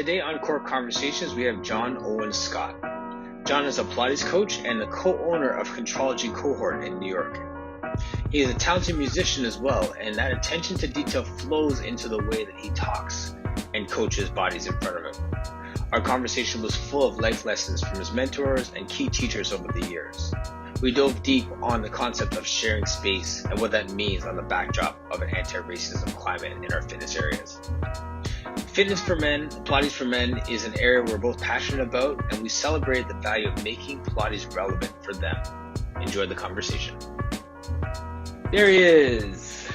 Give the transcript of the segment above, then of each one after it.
Today on Core Conversations, we have Jon Owen Scott. Jon is a Pilates coach and the co-owner of Contrology Cohort in New York. He is a talented musician as well, and that attention to detail flows into the way that he talks and coaches bodies in front of him. Our conversation was full of life lessons from his mentors and key teachers over the years. We dove deep on the concept of sharing space and what that means on the backdrop of an anti-racism climate in our fitness areas. Fitness for men, Pilates for men is an area we're both passionate about, and we celebrate the value of making Pilates relevant for them. Enjoy the conversation. There he is.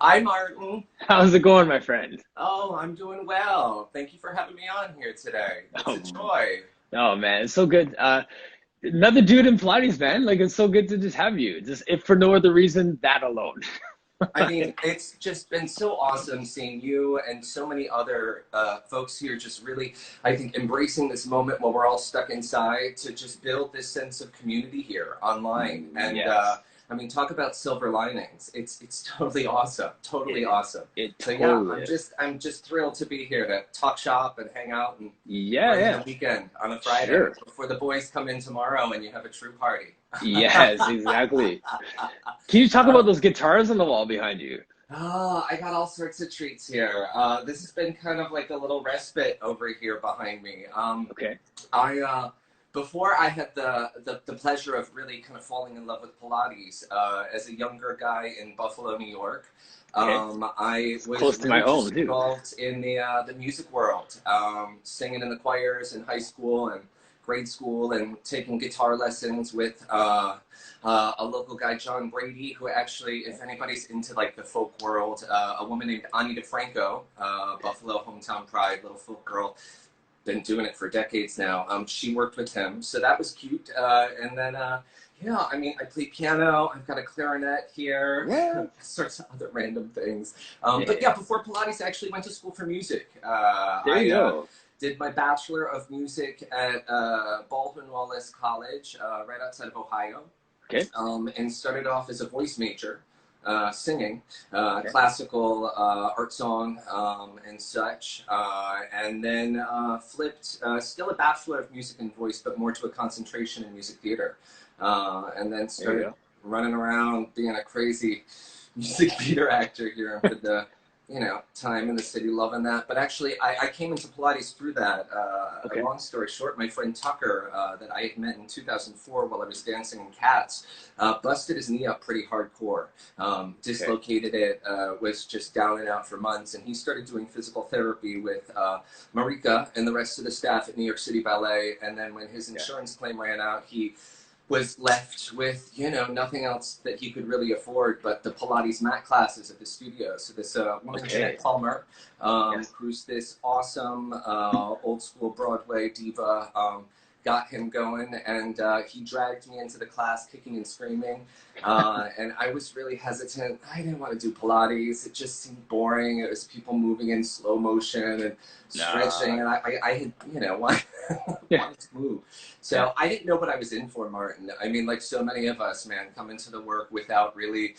Hi, Martin. How's it going, my friend? Oh, I'm doing well. Thank you for having me on here today. It's a joy. Oh, man, it's so good. Another dude in Pilates, man. Like, it's so good to just have you. Just if for no other reason, that alone. I mean, it's just been so awesome seeing you and so many other folks here just really, I think, embracing this moment while we're all stuck inside to just build this sense of community here online. And Yes. I mean, talk about silver linings. It's totally awesome. Totally awesome. So I'm just thrilled to be here to talk shop and hang out and the weekend on a Friday before the boys come in tomorrow and you have a true party. Yes, exactly. Can you talk about those guitars on the wall behind you? Oh, I got all sorts of treats here. This has been kind of like a little respite over here behind me. Okay. Before I had the pleasure of really kind of falling in love with Pilates as a younger guy in Buffalo, New York. I was close to my own, too. Involved in the music world, singing in the choirs in high school and grade school, and taking guitar lessons with a local guy, John Brady, who actually, if anybody's into like the folk world, a woman named Ani DeFranco, Buffalo hometown pride, little folk girl. Been doing it for decades now. She worked with him, so that was cute. And then, I mean, I play piano. I've got a clarinet here, sorts of other random things. But yeah, before Pilates, I actually went to school for music. There you go. Did my Bachelor of Music at Baldwin Wallace College, right outside of Ohio. Okay. And started off as a voice major. Singing, classical, art song, and such, and then flipped, still a Bachelor of Music and Voice, but more to a concentration in music theater, and then started running around being a crazy music theater actor here for the time in the city, loving that. But actually, I came into Pilates through that. A long story short, my friend Tucker, that I had met in 2004 while I was dancing in Cats, busted his knee up pretty hardcore. Dislocated it, was just down and out for months. And he started doing physical therapy with Marika and the rest of the staff at New York City Ballet. And then when his insurance claim ran out, he was left with, nothing else that he could really afford but the Pilates mat classes at the studio. So this woman, Jeanette Palmer, who's this awesome old school Broadway diva, got him going, and he dragged me into the class kicking and screaming. And I was really hesitant. I didn't want to do Pilates. It just seemed boring. It was people moving in slow motion and stretching, and I had, wanted to move. So I didn't know what I was in for, Martin. I mean, like so many of us, man, come into the work without really,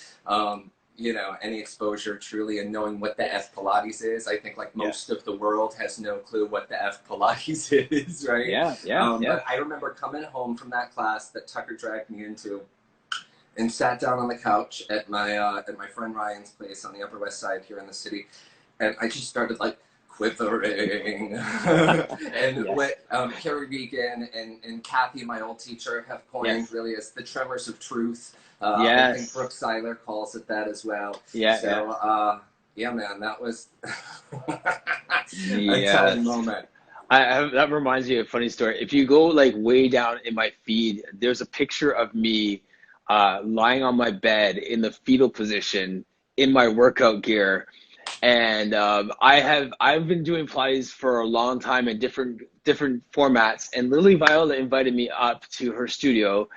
any exposure truly and knowing what the F Pilates is. I think like most of the world has no clue what the F Pilates is, right? But I remember coming home from that class that Tucker dragged me into and sat down on the couch at my friend Ryan's place on the Upper West Side here in the city. And I just started like quivering. And what Carrie Regan and Kathy, my old teacher, have coined really as the tremors of truth. I think Brooke Seiler calls it that as well. Man, that was a telling moment. That reminds me of a funny story. If you go like way down in my feed, there's a picture of me lying on my bed in the fetal position in my workout gear. And I've been doing Pilates for a long time in different formats. And Lily Viola invited me up to her studio,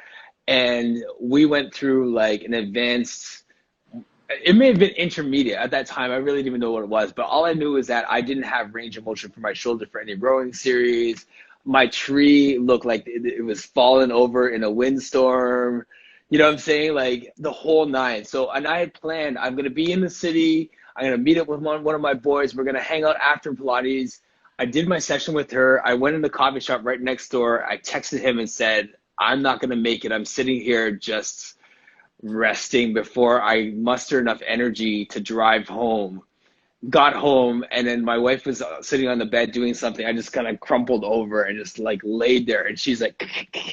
and we went through like an advanced. It may have been intermediate at that time. I really didn't even know what it was, but all I knew is that I didn't have range of motion for my shoulder for any rowing series. My tree looked like it was falling over in a windstorm. You know what I'm saying? Like the whole nine. So, and I had planned, I'm going to be in the city. I'm going to meet up with one of my boys. We're going to hang out after Pilates. I did my session with her. I went in the coffee shop right next door. I texted him and said, I'm not going to make it. I'm sitting here just resting before I muster enough energy to drive home. Got home, and then my wife was sitting on the bed doing something. I just kind of crumpled over and just like laid there, and she's like, Yeah,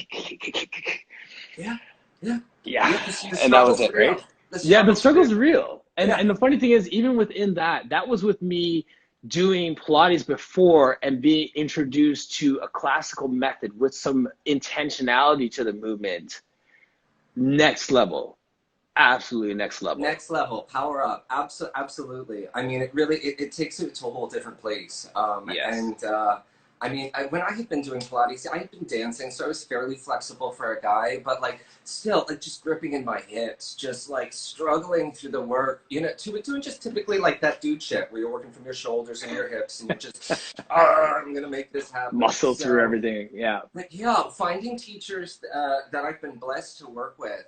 yeah, yeah, yeah. The and that was struggle's it, right? real. The Yeah, the struggle's real. struggle's real. Yeah. And the funny thing is, even within that, that was with me doing Pilates before and being introduced to a classical method with some intentionality to the movement. Next level. Absolutely next level. Next level, power up. Absolutely. I mean, it really it takes it to a whole different place. Yes. And I mean, when I had been doing Pilates, I had been dancing, so I was fairly flexible for a guy, but like still, like just gripping in my hips, just like struggling through the work, you know, doing just typically like that dude shit where you're working from your shoulders and your hips, and you're just, I'm gonna make this happen. Muscle through So, everything. Yeah. but yeah, finding teachers that I've been blessed to work with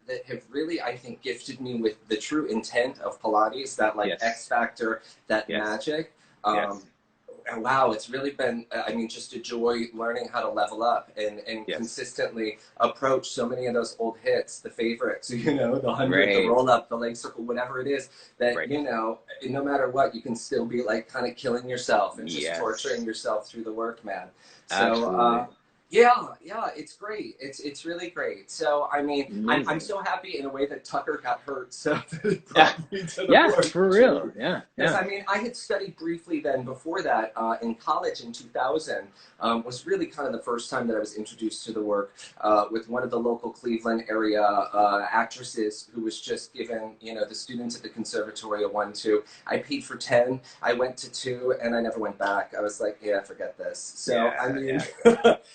that have really, I think, gifted me with the true intent of Pilates, that like Yes. X factor, that Yes. magic. Yes. And wow, it's really been, I mean, just a joy learning how to level up and Yes. consistently approach so many of those old hits, the favorites, you know, the 100, the Right. roll up, the leg circle, whatever it is, that, Right. you know, no matter what, you can still be like kind of killing yourself and just Yes. torturing yourself through the work, man. So, Absolutely. yeah, it's great. It's really great. So, I mean, I'm Amazing. so happy in a way that Tucker got hurt, so that it Yeah. brought me to the Yeah, work for too. real. Yeah. Because Yeah. I mean, I had studied briefly then before that in college in 2000. Was really kind of the first time that I was introduced to the work with one of the local Cleveland area actresses who was just given, you know, the students at the conservatory a 1-2. I paid for 10. I went to 2, and I never went back. I was like, yeah, forget this. So Yeah, I mean,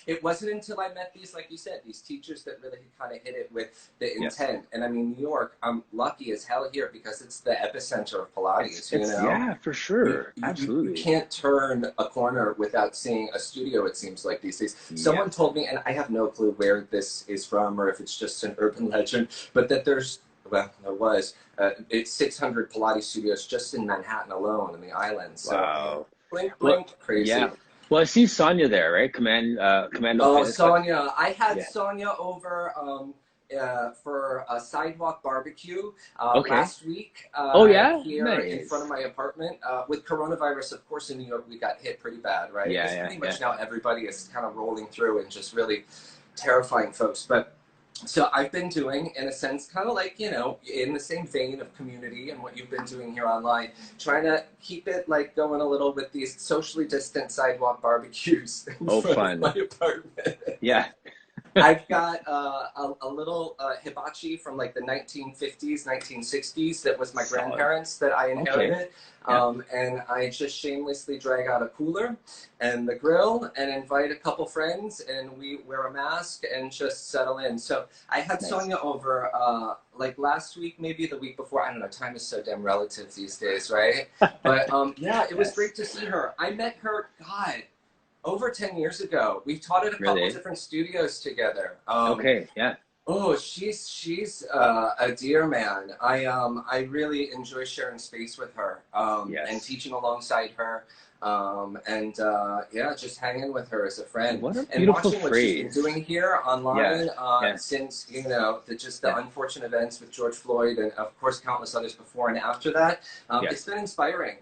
it wasn't until I met these, like you said, these teachers that really kind of hit it with the Yes. intent. And I mean, New York, I'm lucky as hell here because it's the epicenter of Pilates. You know, Yeah, for sure. you Absolutely. can't turn a corner without seeing a studio, it seems like these days. Someone Yeah. told me, and I have no clue where this is from or if it's just an urban legend, but that there's, well, there was, it's 600 Pilates studios just in Manhattan alone in the islands. So, Wow. blink, Well, blink, crazy. yeah. Well, I see Sonia there, right? Commando Oh, Fitness Club. Sonia. I had Yeah. Sonia over for a sidewalk barbecue Okay. last week Oh, yeah? here in Nice. front of my apartment. With coronavirus, of course, in New York, we got hit pretty bad, right? Yeah, Because yeah, pretty much yeah. now everybody is kind of rolling through and just really terrifying folks. But so I've been doing, in a sense, kind of like, you know, in the same vein of community and what you've been doing here online, trying to keep it like going a little with these socially distant sidewalk barbecues in Oh, front fun. of my apartment. Yeah. I've got a little hibachi from like the 1950s, 1960s that was my Solid. grandparents that I inherited. Okay. Yeah. And I just shamelessly drag out a cooler and the grill and invite a couple friends, and we wear a mask and just settle in. So I had Nice. Sonia over like last week, maybe the week before. I don't know, time is so damn relative these days, right? But yeah, it was Yes. great to see her. I met her, God, over 10 years ago. We taught at a couple Really? different studios together. Okay. Yeah. Oh, she's a dear, man. I really enjoy sharing space with her and Yes. teaching alongside her. And yeah, just hanging with her as a friend What a and beautiful watching what she's been phrase. doing here online Yeah. since, you know, just the Yeah. unfortunate events with George Floyd and of course countless others before and after that. Yes. It's been inspiring.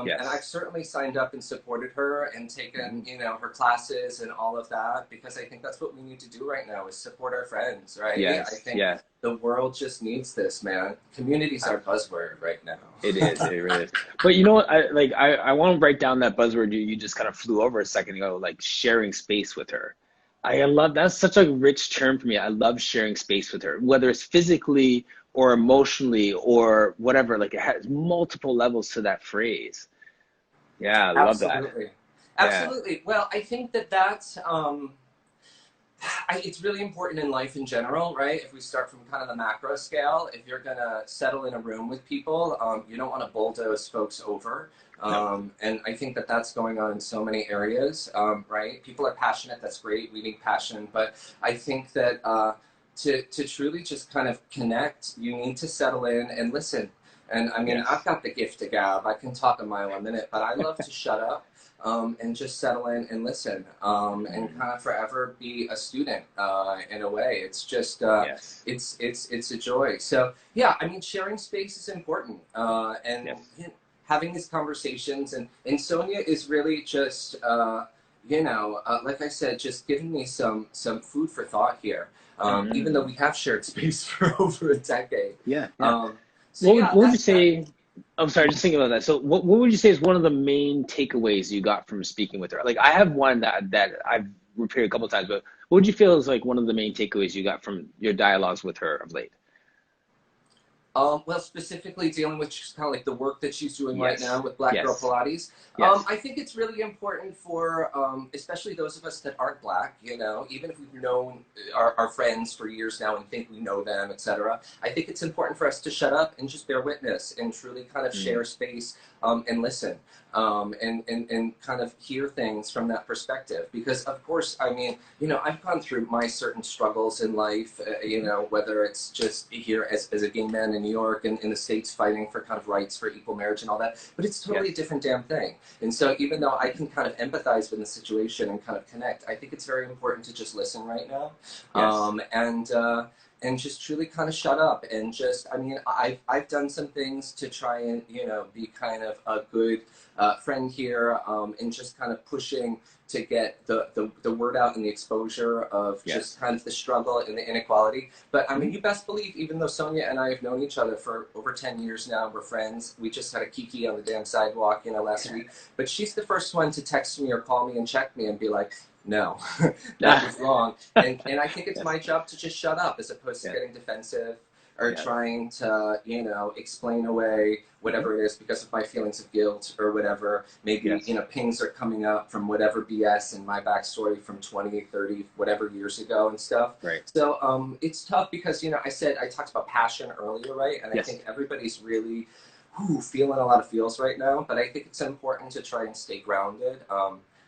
Yes. And I've certainly signed up and supported her and taken, you know, her classes and all of that, because I think that's what we need to do right now is support our friends, right? Yes. I think Yeah. the world just needs this, man. Community's our buzzword right now. It is. It really is. But you know what? I want to write down that buzzword you just kind of flew over a second ago, like sharing space with her. I love that's such a rich term for me. I love sharing space with her, whether it's physically or emotionally or whatever. Like it has multiple levels to that phrase. Yeah, I love that. Absolutely. Yeah. Absolutely. Well, I think that's it's really important in life in general, right? If we start from kind of the macro scale, if you're going to settle in a room with people, you don't want to bulldoze folks over. And I think that's going on in so many areas, right? People are passionate. That's great. We need passion. But I think that to truly just kind of connect, you need to settle in and listen. And I mean, Yes. I've got the gift of gab. I can talk a mile a minute, but I love to shut up. and just settle in and listen, and kind of forever be a student, in a way. It's just, Yes. it's a joy. So yeah, I mean, sharing space is important, and Yes. having these conversations, and Sonia is really just, like I said, just giving me some food for thought here. Even though we have shared space for over a decade. Yeah. Yeah. So yeah, What would you that's that. say? I'm sorry, just thinking about that. So, what would you say is one of the main takeaways you got from speaking with her? Like, I have one that I've repeated a couple of times, but what would you feel is like one of the main takeaways you got from your dialogues with her of late? Well, specifically dealing with just kind of like the work that she's doing right Yes. now with Black Girl Yes. Pilates. Yes. I think it's really important for, especially those of us that aren't Black, even if we've known our friends for years now and think we know them, etc. I think it's important for us to shut up and just bear witness and truly kind of Mm. share space, and listen, and kind of hear things from that perspective. Because, of course, I mean, I've gone through my certain struggles in life, whether it's just here as a gay man in New York and in the States fighting for kind of rights for equal marriage and all that, but it's totally a Yes. different damn thing. And so even though I can kind of empathize with the situation and kind of connect, I think it's very important to just listen right now, Yes. and just truly kind of shut up and just, I mean, I've done some things to try and, be kind of a good friend here, and just kind of pushing to get the word out and the exposure of Yes. just kind of the struggle and the inequality. But I Mhm. mean, you best believe, even though Sonia and I have known each other for over 10 years now, we're friends. We just had a kiki on the damn sidewalk, last week. But she's the first one to text me or call me and check me and be like, no, that was wrong. And I think it's Yes. my job to just shut up as opposed to Yes. getting defensive or Yes. trying to, explain away Mhm. whatever it is because of my feelings of guilt or whatever. Maybe, Yes. pings are coming up from whatever BS and my backstory from 20, 30, whatever years ago and stuff. Right. So it's tough because, I talked about passion earlier, right? And I Yes. think everybody's really feeling a lot of feels right now, but I think it's important to try and stay grounded.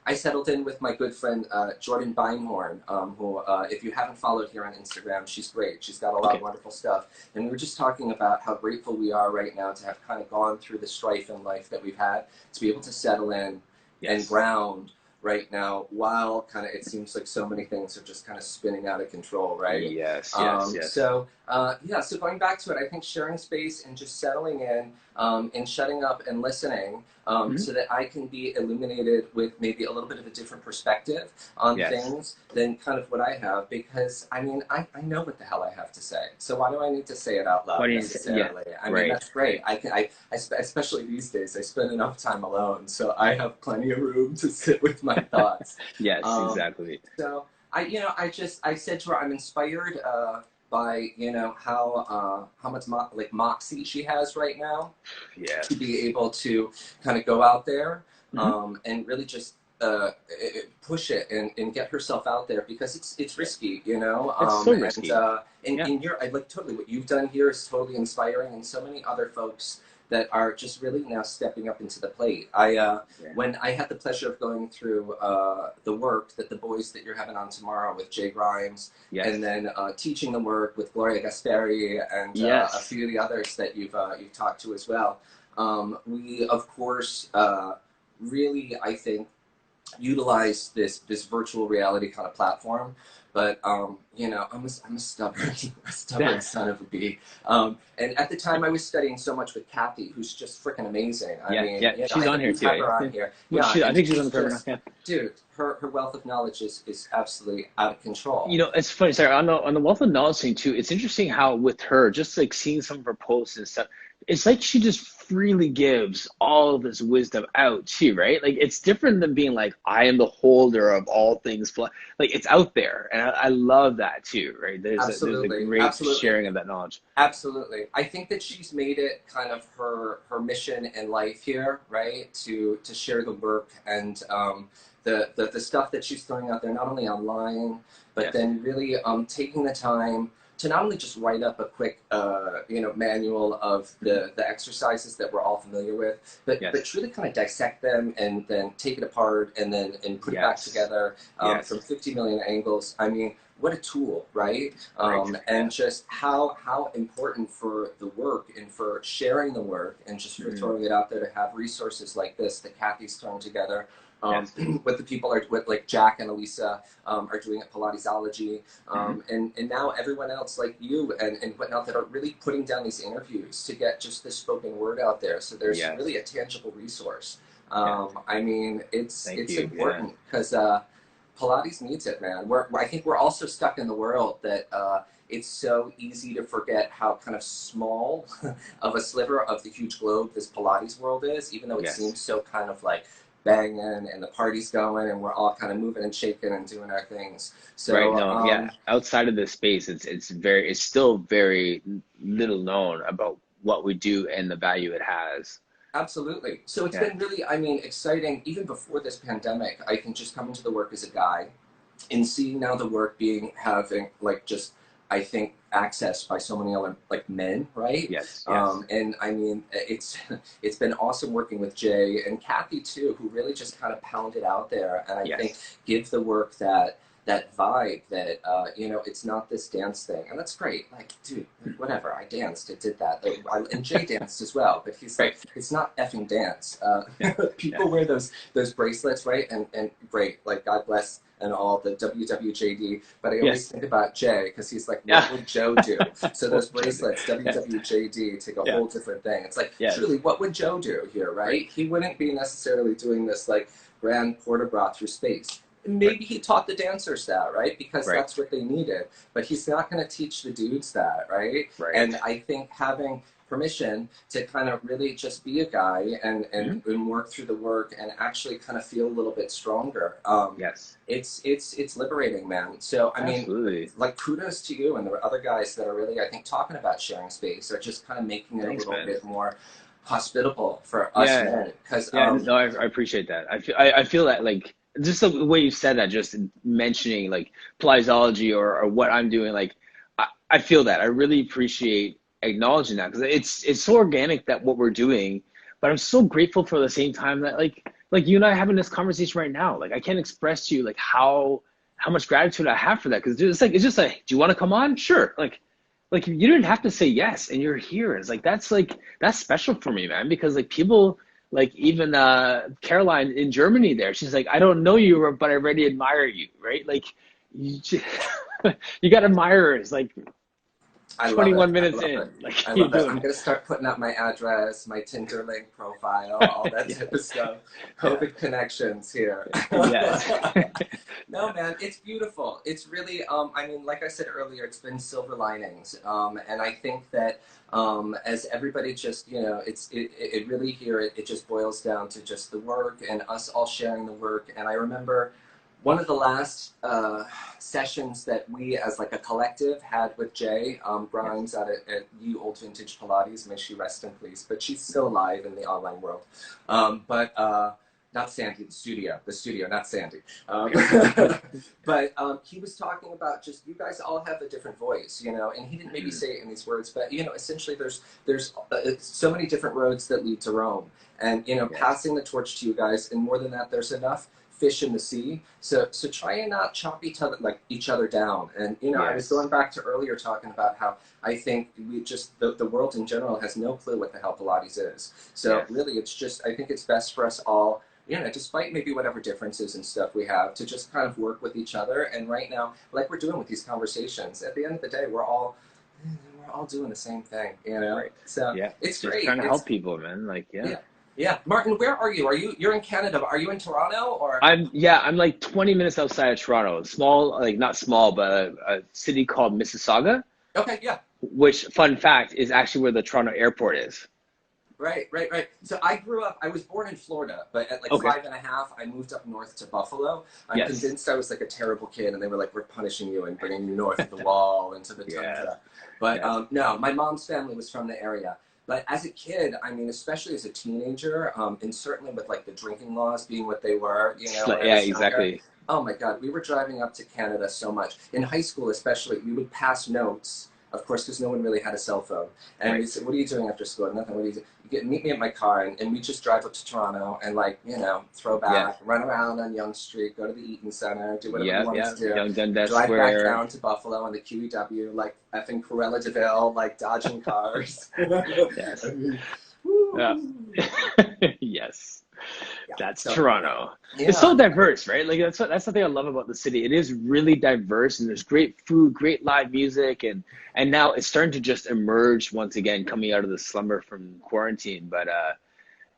I settled in with my good friend Jordan Beinhorn, who, if you haven't followed here on Instagram, she's great. She's got a lot of Okay. wonderful stuff. And we were just talking about how grateful we are right now to have kind of gone through the strife in life that we've had, to be able to settle in and Yes. ground right now while kind of it seems like so many things are just kind of spinning out of control, right? Yes. Yes. Yes. So going back to it, I think sharing space and just settling in, and shutting up and listening, Mhm. so that I can be illuminated with maybe a little bit of a different perspective on Yes. things than kind of what I have. Because I mean, I know what the hell I have to say. So why do I need to say it out What loud do you say? Yeah. necessarily? I mean, Right. that's great. Right. Especially these days, I spend enough time alone, so I have plenty of room to sit with my thoughts. Yes. Um, Exactly. so I said to her, I'm inspired, by how much moxie she has right now to Yes. be able to kind of go out there, Mhm. and really just push it and get herself out there, because it's Yes. risky, It's so risky. Yeah. and you're, I like, totally what you've done here is totally inspiring, and so many other folks that are just really now stepping up into the plate. Yeah. When I had the pleasure of going through the work that the boys that you're having on tomorrow with Jay Grimes, Yes. and then teaching the work with Gloria Gasperi and a Yes. few of the others that you've talked to as well. We of course really, I think, utilize this virtual reality kind of platform. But I'm a stubborn a stubborn son of a bee. And at the time, I was studying so much with Kathy, who's just freaking amazing. I Yeah. mean, Yeah. She's I on think here we've too. had Eh? her on Yeah. here. Well, Yeah, I and think she's on she's the program now. just, Yeah. dude, her wealth of knowledge is absolutely out of control. It's funny. Sorry, on the wealth of knowledge thing too. It's interesting how with her, just like seeing some of her posts and stuff, it's like she just freely gives all of this wisdom out too, right? Like it's different than being like, I am the holder of all things. Like it's out there, and I love that too, right? There's a Absolutely, great absolutely. sharing of that knowledge. Absolutely. I think that she's made it kind of her mission in life here, right? To share the work and the stuff that she's throwing out there, not only online, but Yes. then really taking the time to not only just write up a quick manual of the exercises that we're all familiar with, but Yes. truly kind of dissect them and then take it apart and then put it back Yes. together, Yes. from 50 million angles. I mean, what a tool, right? And just how important for the work and for sharing the work and just for throwing it out there to have resources like this that Kathy's thrown together. What the people are with, like Jack and Elisa are doing at Pilatesology, and now everyone else like you and whatnot that are really putting down these interviews to get just the spoken word out there. So there's really a tangible resource. I mean, it's important because Pilates needs it, man. I think we're also stuck in the world that it's so easy to forget how kind of small of a sliver of the huge globe this Pilates world is, even though it seems so kind of like banging and the party's going and we're all kind of moving and shaking and doing our things. So outside of this space, it's still very little known about what we do and the value it has. Absolutely. So it's been really, I mean, exciting. Even before this pandemic, I can just come into the work as a guy and see now the work having like just, I think, accessed by so many other like men, right? Yes. And I mean, it's been awesome working with Jay and Kathy too, who really just kind of pound it out there, and I think give the work that vibe that you know, it's not this dance thing, and that's great. Like, dude, whatever. I danced, I did that, and Jay danced as well. But he's like, it's not effing dance. People wear those bracelets, right? And great, like God bless and all the WWJD. But I always think about Jay because he's like, what would Joe do? So those bracelets, WWJD, take a whole different thing. It's like, truly, what would Joe do here, right? He wouldn't be necessarily doing this like grand port de bras through space. Maybe he taught the dancers that, right? Because that's what they needed. But he's not going to teach the dudes that, right? And I think having permission to kind of really just be a guy and work through the work and actually kind of feel a little bit stronger. It's liberating, man. So I mean, like, kudos to you and the other guys that are really, I think, talking about sharing space or just kind of making it a little bit more hospitable for us men. Because no, I appreciate that. I feel that, like, just the way you said that, just mentioning like Pilatesology or what I'm doing, like I feel that. I really appreciate acknowledging that because it's so organic that what we're doing, but I'm so grateful for the same time that like you and I having this conversation right now. Like, I can't express to you like how much gratitude I have for that, because it's just like, do you want to come on? Sure. Like you didn't have to say yes, and you're here. It's like that's special for me, man, because like people. Like even Caroline in Germany there, she's like, I don't know you, but I already admire you, right? Like you got admirers, like 21 minutes in. Like, I love it. I'm gonna start putting out my address, my Tinder link profile, all that type of stuff. COVID connections here. No, man, it's beautiful. It's really, I mean, like I said earlier, it's been silver linings, and I think that as everybody just, you know, it really here, it just boils down to just the work and us all sharing the work. And I remember one of the last sessions that we as like a collective had with Jay Grimes at Ye Old Vintage Pilates, may she rest in peace, but she's still alive in the online world. Not Sandy, the studio, not Sandy. But he was talking about just, you guys all have a different voice, you know, and he didn't maybe say it in these words, but, you know, essentially there's so many different roads that lead to Rome. And, you know, passing the torch to you guys, and more than that, there's enough fish in the sea. So try and not chop each other down. And, you know, I was going back to earlier talking about how I think we just, the world in general has no clue what the hell Pilates is. So really, it's just, I think it's best for us all, you know, despite maybe whatever differences and stuff we have, to just kind of work with each other. And right now, like we're doing with these conversations, at the end of the day, we're all doing the same thing, you know? So it's great. Trying to help people, man. Like, yeah. Martin, where are you? You're in Canada? Are you in Toronto or? I'm like 20 minutes outside of Toronto. Small, like not small, but a city called Mississauga. Okay, yeah. Which, fun fact, is actually where the Toronto airport is. Right. So I was born in Florida, but at like 5.5, I moved up north to Buffalo. I'm convinced I was like a terrible kid, and they were like, we're punishing you and bringing you north of the wall into the tundra. But no, my mom's family was from the area. But as a kid, I mean, especially as a teenager, and certainly with like the drinking laws being what they were, you know. Exactly. Oh my God, we were driving up to Canada so much. In high school especially, we would pass notes of course, because no one really had a cell phone. And we said, what are you doing after school? Nothing. What do you do? Meet me at my car, and we just drive up to Toronto and, like, you know, throw back, run around on Yonge Street, go to the Eaton Center, do whatever we want to do. Young Dundas drive Square. back down to Buffalo on the QEW, like effing Cruella de Vil, like dodging cars. Yes. I mean, yes. Yeah, That's so, Toronto. Yeah. It's so diverse, right? Like that's the thing I love about the city. It is really diverse, and there's great food, great live music, and now it's starting to just emerge once again, coming out of the slumber from quarantine. But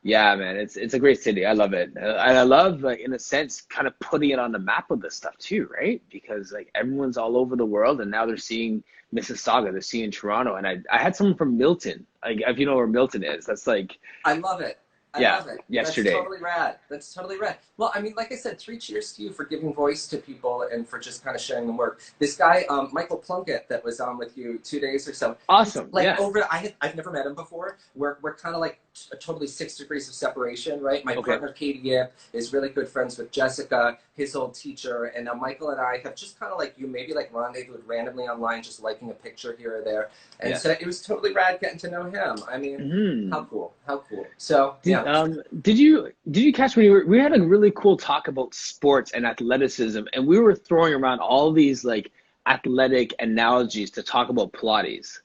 yeah, man, it's a great city. I love it, and I love, like, in a sense, kind of putting it on the map with this stuff too, right? Because, like, everyone's all over the world, and now they're seeing Mississauga, they're seeing Toronto, and I had someone from Milton. Like, if you know where Milton is, that's like, I love it. I love it. Yesterday. That's totally rad. That's totally rad. Well, I mean, like I said, 3 cheers to you for giving voice to people and for just kind of sharing the work. This guy, Michael Plunkett, that was on with you 2 days or so. Awesome. Like, I've never met him before. We're kind of like totally 6 degrees of separation, right? My partner, Katie Yip, is really good friends with Jessica, his old teacher. And now Michael and I have just kind of like maybe like rendezvoused randomly online, just liking a picture here or there. And so it was totally rad getting to know him. I mean, how cool. How cool. So, did you catch when we had a really cool talk about sports and athleticism, and we were throwing around all these, like, athletic analogies to talk about Pilates.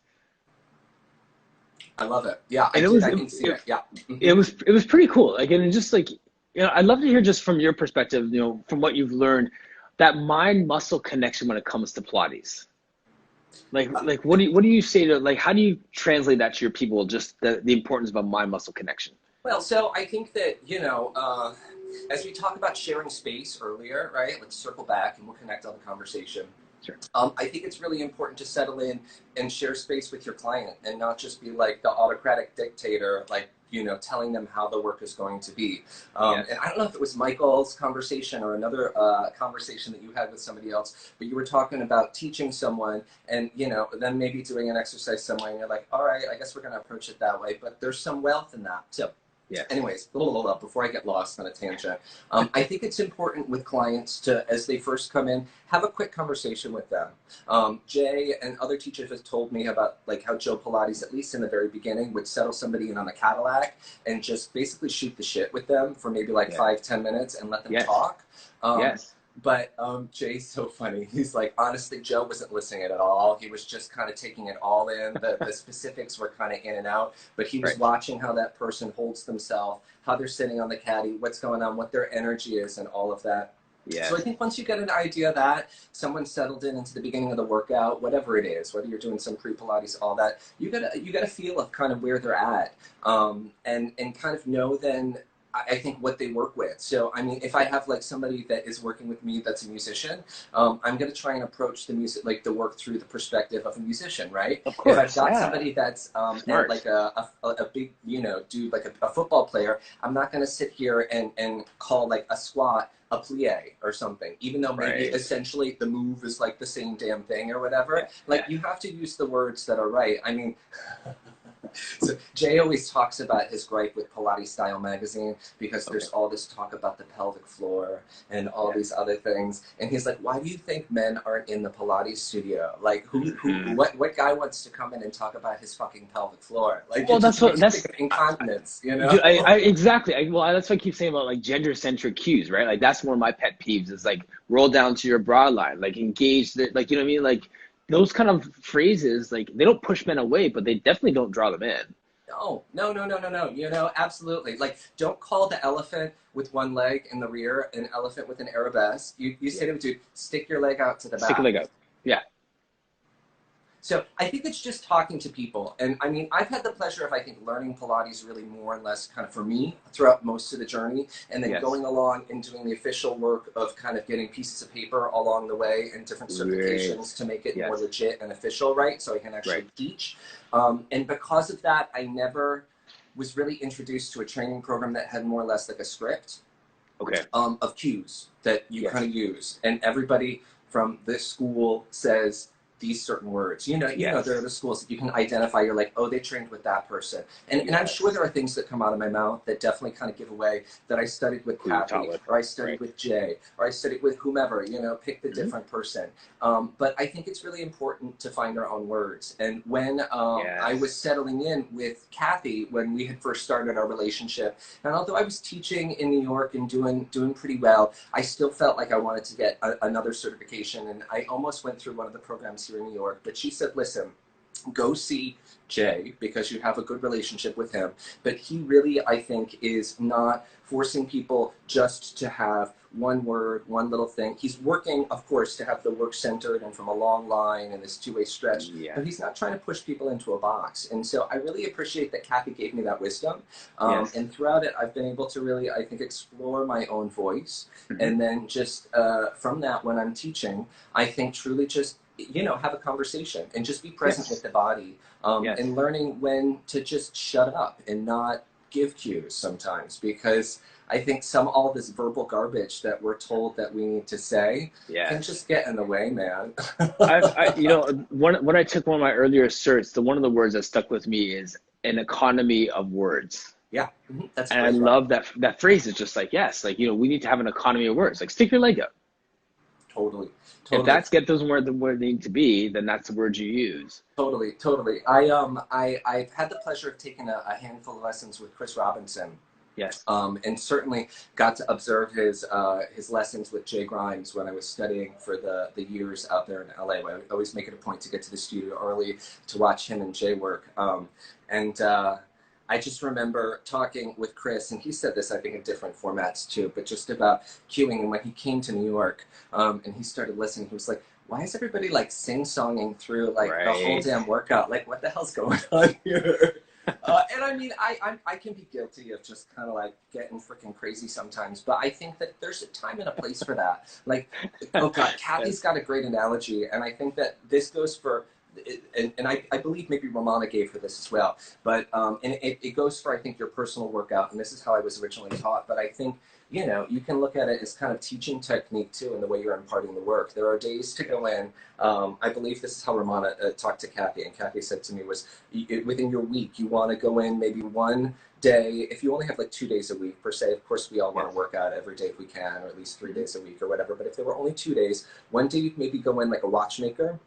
I love it. Yeah, I can see it. Yeah. It was pretty cool. Like, and just, like, you know, I'd love to hear just from your perspective, you know, from what you've learned, that mind-muscle connection when it comes to Pilates. Like what do you say to, like, how do you translate that to your people, just the importance of a mind-muscle connection? Well, so I think that, you know, as we talk about sharing space earlier, right? Let's circle back and we'll connect on the conversation. Sure. I think it's really important to settle in and share space with your client and not just be like the autocratic dictator, like, you know, telling them how the work is going to be. And I don't know if it was Michael's conversation or another conversation that you had with somebody else, but you were talking about teaching someone and, you know, then maybe doing an exercise somewhere and you're like, all right, I guess we're going to approach it that way, but there's some wealth in that. So anyways, before I get lost on a tangent, I think it's important with clients to, as they first come in, have a quick conversation with them. Jay and other teachers have told me about, like, how Joe Pilates, at least in the very beginning, would settle somebody in on a Cadillac and just basically shoot the shit with them for maybe like 5-10 minutes and let them talk. But Jay's so funny. He's like, honestly, Joe wasn't listening at all. He was just kind of taking it all in. The specifics were kind of in and out. But he was watching how that person holds themselves, how they're sitting on the caddy, what's going on, what their energy is, and all of that. So I think once you get an idea that someone's settled into the beginning of the workout, whatever it is, whether you're doing some pre-Pilates, all that, you get a feel of kind of where they're at, and kind of know then, I think, what they work with. So, I mean, if I have like somebody that is working with me that's a musician, I'm going to try and approach the music, like the work through the perspective of a musician, right? Of course. If I've got somebody that's like a big, you know, dude, like a football player, I'm not going to sit here and call like a squat a plie or something, even though maybe essentially the move is like the same damn thing or whatever. Like, you have to use the words that are right. I mean, so Jay always talks about his gripe with Pilates Style magazine because there's all this talk about the pelvic floor and all these other things, and he's like, why do you think men aren't in the Pilates studio? Like, what guy wants to come in and talk about his fucking pelvic floor? Like, well, that's incontinence, you know? Dude, exactly. Well, that's what I keep saying about, like, gender-centric cues, right? Like, that's one of my pet peeves is, like, roll down to your bra line, like, engage the, like, you know what I mean? Like, those kind of phrases, like, they don't push men away, but they definitely don't draw them in. No. You know, absolutely. Like, don't call the elephant with one leg in the rear an elephant with an arabesque. You say to him, dude, stick your leg out to the back. Stick your leg out. Yeah. So I think it's just talking to people. And I mean, I've had the pleasure of, I think, learning Pilates really more and less kind of for me throughout most of the journey, and then going along and doing the official work of kind of getting pieces of paper along the way and different certifications to make it more legit and official, right? So I can actually teach. And because of that, I never was really introduced to a training program that had more or less like a script of cues that you kind of use. And everybody from this school says, these certain words. You know, Yes. there are the schools that you can identify. You're like, oh, they trained with that person. And I'm sure there are things that come out of my mouth that definitely kind of give away that I studied with Who you taught Kathy, with. or I studied Right. with Jay, or I studied with whomever, you know, pick the different person. But I think it's really important to find our own words. And when I was settling in with Kathy, when we had first started our relationship, and although I was teaching in New York and doing pretty well, I still felt like I wanted to get another certification. And I almost went through one of the programs here in New York, but she said, listen, go see Jay because you have a good relationship with him. But he really, I think, is not forcing people just to have one word, one little thing. He's working, of course, to have the work centered and from a long line and this two-way stretch, but he's not trying to push people into a box. And so I really appreciate that Kathy gave me that wisdom. And throughout it, I've been able to really, I think, explore my own voice. And then just from that, when I'm teaching, I think truly just, you know, have a conversation and just be present with the body, and learning when to just shut up and not give cues sometimes, because I think all this verbal garbage that we're told that we need to say can just get in the way, man. You know, when I took one of my earlier certs, one of the words that stuck with me is an economy of words. Yeah, that's and I love that phrase. It's just like, yes, like, you know, we need to have an economy of words. Like, stick your leg up. Totally. If that's get those words where they need to be, then that's the words you use. Totally. I've had the pleasure of taking a handful of lessons with Chris Robinson. Yes. And certainly got to observe his lessons with Jay Grimes when I was studying for the years out there in LA. I always make it a point to get to the studio early to watch him and Jay work. I just remember talking with Chris, and he said this, I think, in different formats too, but just about cueing. And when he came to New York, and he started listening, he was like, why is everybody like sing-songing through like the whole damn workout? Like, what the hell's going on here? And I mean, I can be guilty of just kind of like getting freaking crazy sometimes, but I think that there's a time and a place for that. Like, oh God, Kathy's got a great analogy, and I think that this goes for, and I believe maybe Romana gave her this as well, but and it goes for, I think, your personal workout, and this is how I was originally taught, but I think, you know, you can look at it as kind of teaching technique too in the way you're imparting the work. There are days to go in. I believe this is how Romana talked to Kathy, and Kathy said to me was, within your week, you want to go in maybe one day, if you only have like 2 days a week per se, of course we all want to work out every day if we can, or at least 3 days a week or whatever, but if there were only 2 days, one day you'd maybe go in like a watchmaker,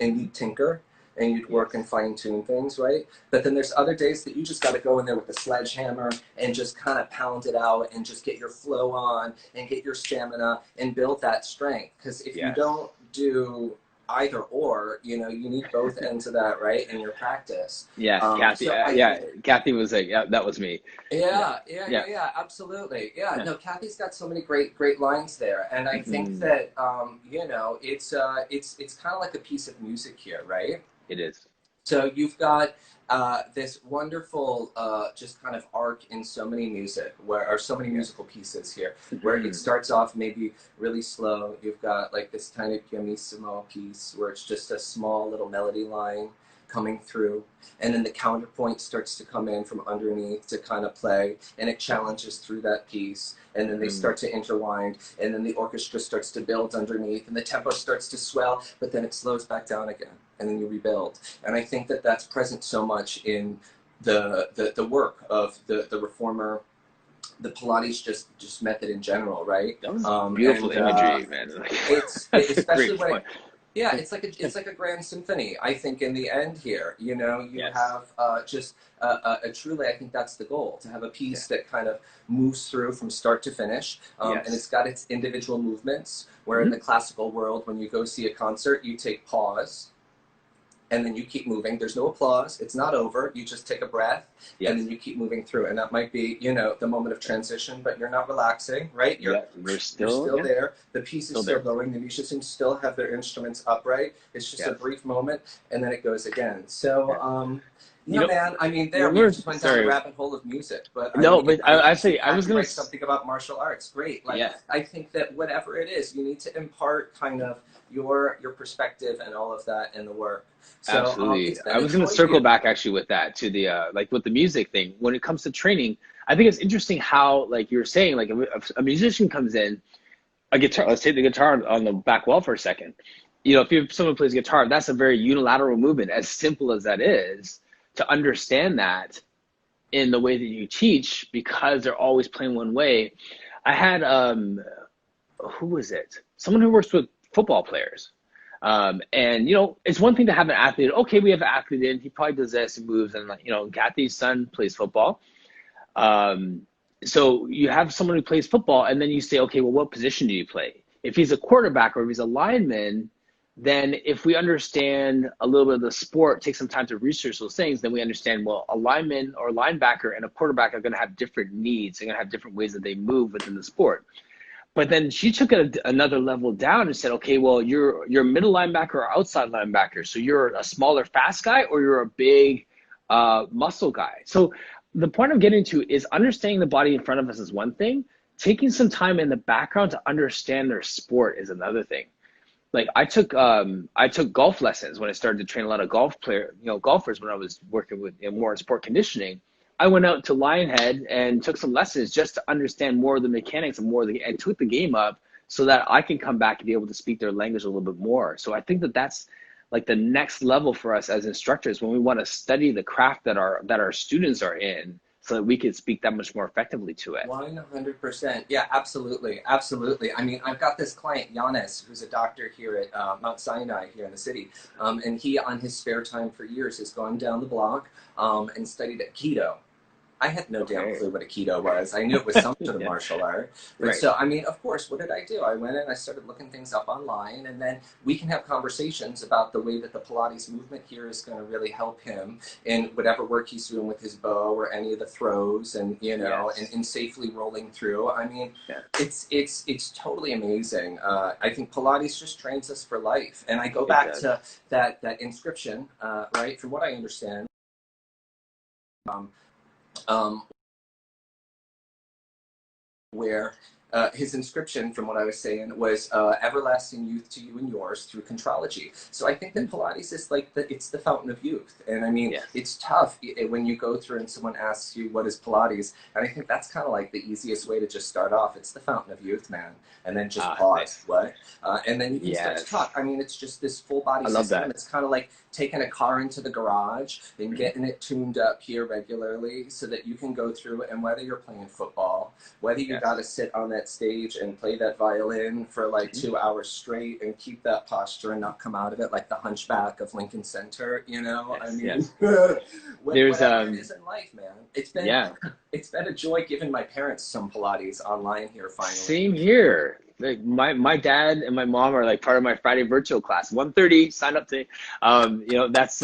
and you'd tinker, and you'd work and fine tune things, right? But then there's other days that you just got to go in there with the sledgehammer and just kind of pound it out and just get your flow on and get your stamina and build that strength. Because if you don't do either or, you know, you need both ends of that, right, in your practice. Kathy. Kathy was like, that was me. Yeah, absolutely. No, Kathy's got so many great lines there, and I think that you know, it's kind of like a piece of music here, right? It is. So you've got this wonderful just kind of arc in so many so many musical pieces here, where it starts off maybe really slow. You've got like this tiny pianissimo piece where it's just a small little melody line coming through, and then the counterpoint starts to come in from underneath to kind of play, and it challenges through that piece, and then they start to intertwine, and then the orchestra starts to build underneath, and the tempo starts to swell, but then it slows back down again, and then you rebuild. And I think that that's present so much in the work of the reformer, the Pilates just method in general, right? That was beautiful imagery, man. It's especially when it's like a grand symphony. I think in the end here, you know, you have just a truly, I think that's the goal, to have a piece that kind of moves through from start to finish, and it's got its individual movements. Where in the classical world, when you go see a concert, you take pause, and then you keep moving. There's no applause. It's not over. You just take a breath, and then you keep moving through. And that might be, you know, the moment of transition, but you're not relaxing, right? You're still there. The piece is still going. The musicians still have their instruments upright. It's just a brief moment, and then it goes again. So, you know, man, I mean, we just went down the rabbit hole of music, but I was going to say something about martial arts. Great. Like, I think that whatever it is, you need to impart kind of your perspective and all of that in the work. So, absolutely. I was going to circle back actually with that to the like with the music thing. When it comes to training, I think it's interesting how, like you were saying, like a musician comes in, a guitar. Let's take the guitar on the back wall for a second. you know, if someone plays guitar, that's a very unilateral movement, as simple as that is, to understand that in the way that you teach, because they're always playing one way. I had, who was it? Someone who works with football players. And, you know, it's one thing to have an athlete. Okay, we have an athlete in, he probably does this and moves, and, you know, Kathy's son plays football. So you have someone who plays football, and then you say, okay, well, what position do you play? If he's a quarterback or if he's a lineman, then if we understand a little bit of the sport, take some time to research those things, then we understand, well, a lineman or linebacker and a quarterback are going to have different needs. They're going to have different ways that they move within the sport. But then she took it another level down and said, okay, well, you're a middle linebacker or outside linebacker. So you're a smaller, fast guy, or you're a big muscle guy. So the point I'm getting to is understanding the body in front of us is one thing. Taking some time in the background to understand their sport is another thing. Like I took golf lessons when I started to train a lot of golfers when I was working with more in sport conditioning. I went out to Lionhead and took some lessons just to understand more of the mechanics and took the game up so that I can come back and be able to speak their language a little bit more. So I think that that's like the next level for us as instructors when we want to study the craft that our students are in, so that we can speak that much more effectively to it. 100%. Yeah, absolutely. Absolutely. I mean, I've got this client, Giannis, who's a doctor here at Mount Sinai here in the city. And he, on his spare time for years, has gone down the block and studied at keto. I had no damn clue what a keto was. I knew it was some sort of martial art. But right. So, I mean, of course, what did I do? I went in, I started looking things up online, and then we can have conversations about the way that the Pilates movement here is going to really help him in whatever work he's doing with his bow or any of the throws, and, you know, and safely rolling through. I mean, it's totally amazing. I think Pilates just trains us for life. And I go back to that inscription, right? From what I understand, where his inscription, from what I was saying, was everlasting youth to you and yours through Contrology. So I think that Pilates is like it's the fountain of youth. And I mean, it's tough when you go through and someone asks you, what is Pilates? And I think that's kind of like the easiest way to just start off. It's the fountain of youth, man. And then just pause, nice. What? And then you can start to talk. I mean, it's just this full body system. It's kind of like taking a car into the garage and getting it tuned up here regularly so that you can go through it. And whether you're playing football, whether you got to sit on that stage and play that violin for like 2 hours straight and keep that posture and not come out of it like the Hunchback of Lincoln Center, you know? I mean, there's it is in life, man. It's been a joy giving my parents some Pilates online here finally. Same here. Like my dad and my mom are like part of my Friday virtual class. 1:30, sign up to. You know, that's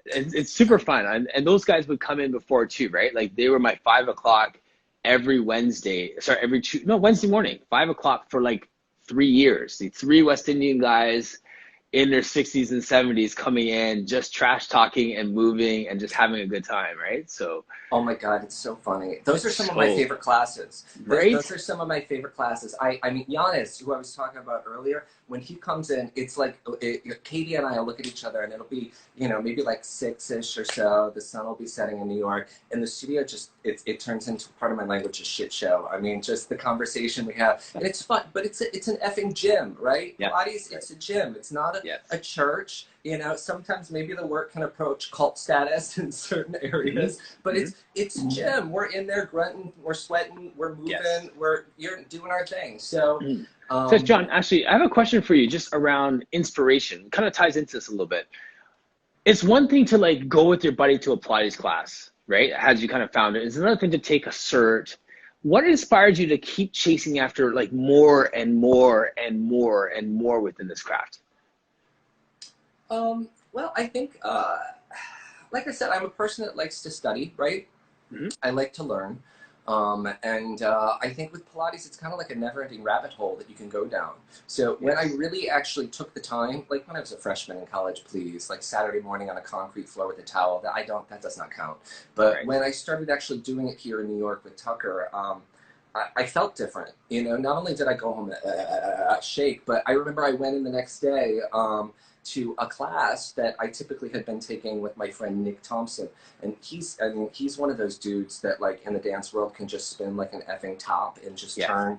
it's super fun. And those guys would come in before too, right? Like they were my 5 o'clock every Wednesday. Sorry, Wednesday morning, 5 o'clock for like 3 years. The 3 West Indian guys in their 60s and 70s coming in, just trash talking and moving and just having a good time, right? So, oh my God, it's so funny. Those are some of my favorite classes. Right? Those are some of my favorite classes. I mean, Giannis, who I was talking about earlier, when he comes in, it's like Katie and I will look at each other, and it'll be, you know, maybe like 6-ish or so. The sun will be setting in New York, and the studio just it turns into, part of my language, a shit show. I mean, just the conversation we have, and it's fun, but it's an effing gym, right? Yeah. Pilates, it's a gym. It's not a church. You know, sometimes maybe the work can approach cult status in certain areas, but it's a gym. We're in there grunting, we're sweating, we're moving, we're doing our thing. So. So John, actually, I have a question for you just around inspiration. Kind of ties into this a little bit. It's one thing to like go with your buddy to a Pilates class, right? As you kind of found it. It's another thing to take a cert. What inspired you to keep chasing after like more and more and more and more within this craft? Well, I think, like I said, I'm a person that likes to study, right? I like to learn. And I think with Pilates, it's kind of like a never-ending rabbit hole that you can go down. So when I really actually took the time, like when I was a freshman in college, please, like Saturday morning on a concrete floor with a towel, that does not count. But when I started actually doing it here in New York with Tucker, I felt different. You know, not only did I go home shake, but I remember I went in the next day to a class that I typically had been taking with my friend Nick Thompson. And he's one of those dudes that like in the dance world can just spin like an effing top and just turn.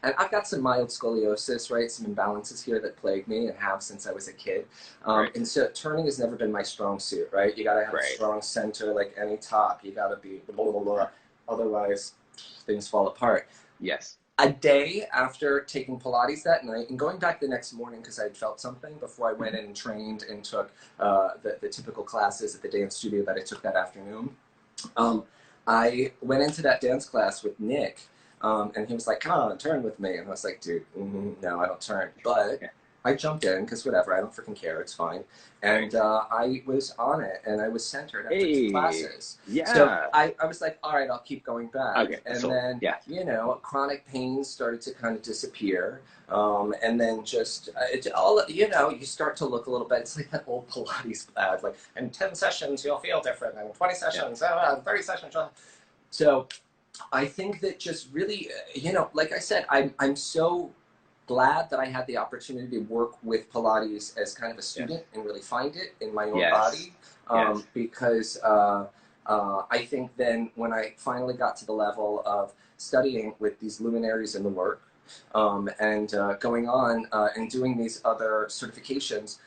And I've got some mild scoliosis, right? Some imbalances here that plague me and have since I was a kid. And so turning has never been my strong suit, right? You got to have a strong center like any top. You got to be blah, blah, blah. Otherwise things fall apart. Yes. A day after taking Pilates that night and going back the next morning because I had felt something before I went in and trained and took the typical classes at the dance studio that I took that afternoon. I went into that dance class with Nick and he was like, come on, turn with me. And I was like, dude, no, I don't turn. But I jumped in because whatever, I don't freaking care, it's fine. And I was on it and I was centered after 2 classes. So I was like, all right, I'll keep going back. And then, you know, chronic pains started to kind of disappear. And then just, you know, you start to look a little bit, it's like that old Pilates ad, like, in 10 sessions, you'll feel different. And 20 sessions, 30 sessions. So I think that just really, you know, like I said, I'm so glad that I had the opportunity to work with Pilates as kind of a student and really find it in my own body. Because I think then when I finally got to the level of studying with these luminaries in the work and going on and doing these other certifications,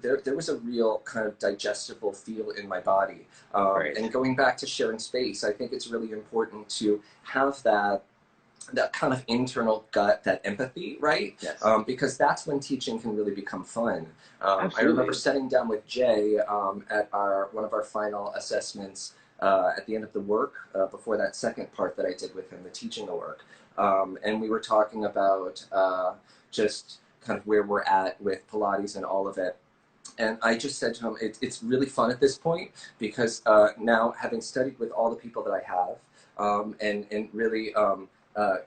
there was a real kind of digestible feel in my body. And going back to sharing space, I think it's really important to have that kind of internal gut, that empathy, right? Because that's when teaching can really become fun. I remember sitting down with Jay at one of our final assessments at the end of the work before that second part that I did with him, the teaching the work. And we were talking about just kind of where we're at with Pilates and all of it. And I just said to him, it's really fun at this point because now having studied with all the people that I have and really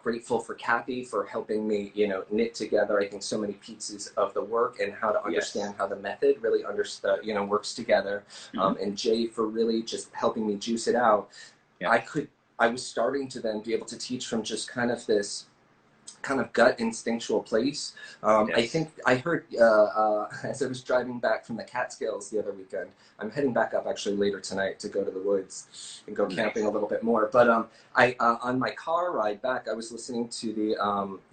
grateful for Kathy for helping me, you know, knit together, I think, so many pieces of the work and how to understand how the method really you know, works together. And Jay for really just helping me juice it out. I was starting to then be able to teach from just kind of this kind of gut instinctual place. I think I heard as I was driving back from the Catskills the other weekend, I'm heading back up actually later tonight to go to the woods and go camping a little bit more. But I on my car ride back, I was listening to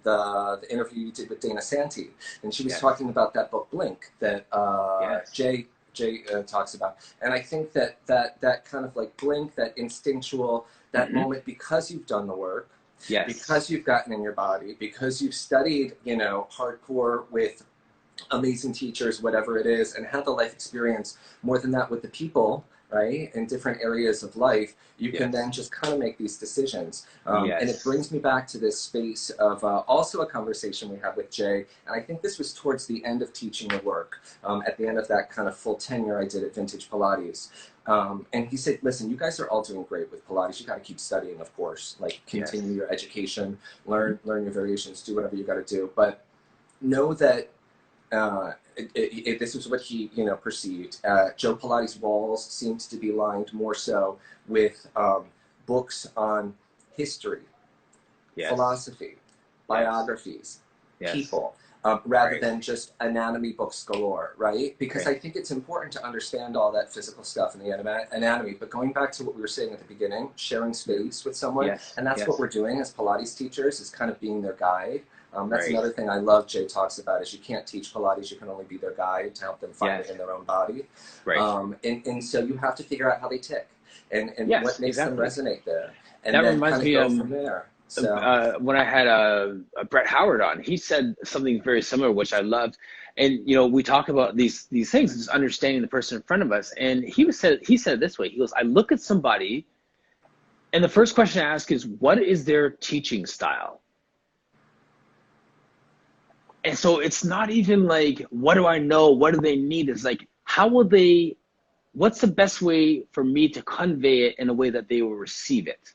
the interview you did with Dana Santee, and she was talking about that book Blink that Jay talks about. And I think that kind of like blink, that instinctual, that moment, because you've done the work, because you've gotten in your body, because you've studied, you know, hardcore with amazing teachers, whatever it is, and had the life experience, more than that with the people, right, in different areas of life, you can then just kind of make these decisions. And it brings me back to this space of also a conversation we had with Jay, and I think this was towards the end of teaching the work, at the end of that kind of full tenure I did at Vintage Pilates. And he said, listen, you guys are all doing great with Pilates. You got to keep studying, of course, like continue your education, learn your variations, do whatever you got to do. But know that this was what he, you know, perceived. Joe Pilates' walls seemed to be lined more so with books on history, philosophy, biographies, people. Rather than just anatomy books galore, right? Because I think it's important to understand all that physical stuff in the anatomy, but going back to what we were saying at the beginning, sharing space with someone, and that's what we're doing as Pilates teachers, is kind of being their guide. That's another thing I love Jay talks about, is you can't teach Pilates, you can only be their guide to help them find it in their own body. And so you have to figure out how they tick and what makes them resonate there. And that then reminds kind me of go from there. So when I had Brett Howard on, he said something very similar, which I loved. And you know, we talk about these things, just understanding the person in front of us. And he said it this way. He goes, I look at somebody, and the first question I ask is, what is their teaching style? And so it's not even like, what do I know? What do they need? It's like, what's the best way for me to convey it in a way that they will receive it?